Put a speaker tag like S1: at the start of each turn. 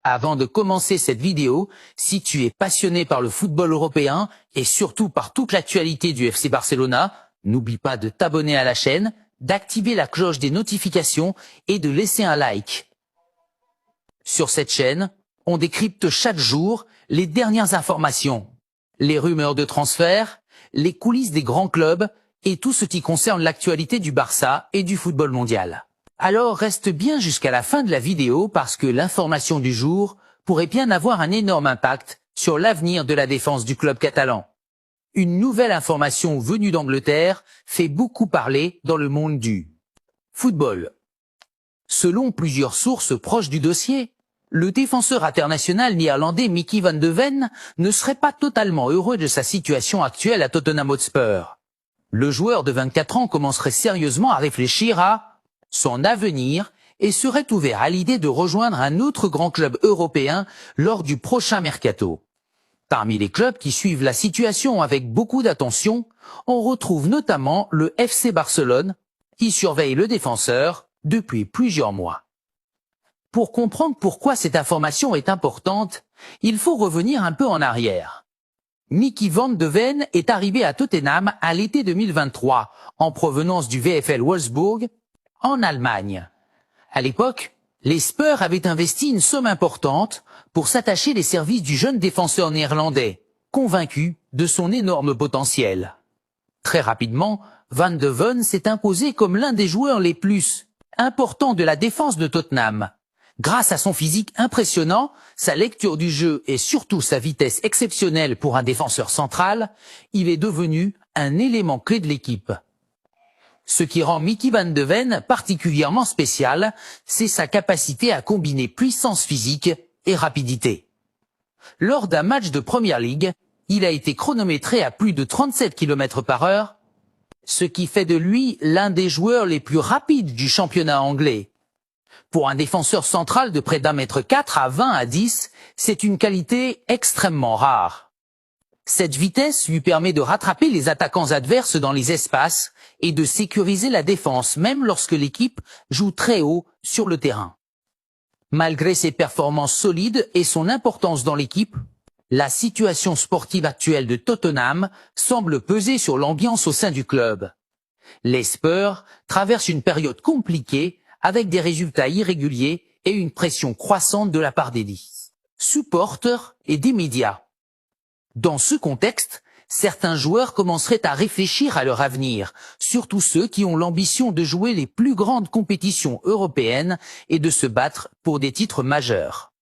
S1: Avant de commencer cette vidéo, si tu es passionné par le football européen et surtout par toute l'actualité du FC Barcelona, n'oublie pas de t'abonner à la chaîne, d'activer la cloche des notifications et de laisser un like. Sur cette chaîne, on décrypte chaque jour les dernières informations, les rumeurs de transfert, les coulisses des grands clubs et tout ce qui concerne l'actualité du Barça et du football mondial. Alors reste bien jusqu'à la fin de la vidéo parce que l'information du jour pourrait bien avoir un énorme impact sur l'avenir de la défense du club catalan. Une nouvelle information venue d'Angleterre fait beaucoup parler dans le monde du football. Selon plusieurs sources proches du dossier, le défenseur international néerlandais Mickey van de Ven ne serait pas totalement heureux de sa situation actuelle à Tottenham Hotspur. Le joueur de 24 ans commencerait sérieusement à réfléchir à son avenir et serait ouvert à l'idée de rejoindre un autre grand club européen lors du prochain mercato. Parmi les clubs qui suivent la situation avec beaucoup d'attention, on retrouve notamment le FC Barcelone, qui surveille le défenseur depuis plusieurs mois. Pour comprendre pourquoi cette information est importante, il faut revenir un peu en arrière. Mickey van de Ven est arrivé à Tottenham à l'été 2023, en provenance du VfL Wolfsburg, en Allemagne. À l'époque, les Spurs avaient investi une somme importante pour s'attacher les services du jeune défenseur néerlandais, convaincu de son énorme potentiel. Très rapidement, Van de Ven s'est imposé comme l'un des joueurs les plus importants de la défense de Tottenham. Grâce à son physique impressionnant, sa lecture du jeu et surtout sa vitesse exceptionnelle pour un défenseur central, il est devenu un élément clé de l'équipe. Ce qui rend Mickey van de Ven particulièrement spécial, c'est sa capacité à combiner puissance physique et rapidité. Lors d'un match de Premier League, il a été chronométré à plus de 37 km/h, ce qui fait de lui l'un des joueurs les plus rapides du championnat anglais. Pour un défenseur central de près d'1,4 m à 20 à 10, c'est une qualité extrêmement rare. Cette vitesse lui permet de rattraper les attaquants adverses dans les espaces et de sécuriser la défense même lorsque l'équipe joue très haut sur le terrain. Malgré ses performances solides et son importance dans l'équipe, la situation sportive actuelle de Tottenham semble peser sur l'ambiance au sein du club. Les Spurs traversent une période compliquée avec des résultats irréguliers et une pression croissante de la part des supporters et des médias. Dans ce contexte, certains joueurs commenceraient à réfléchir à leur avenir, surtout ceux qui ont l'ambition de jouer les plus grandes compétitions européennes et de se battre pour des titres majeurs.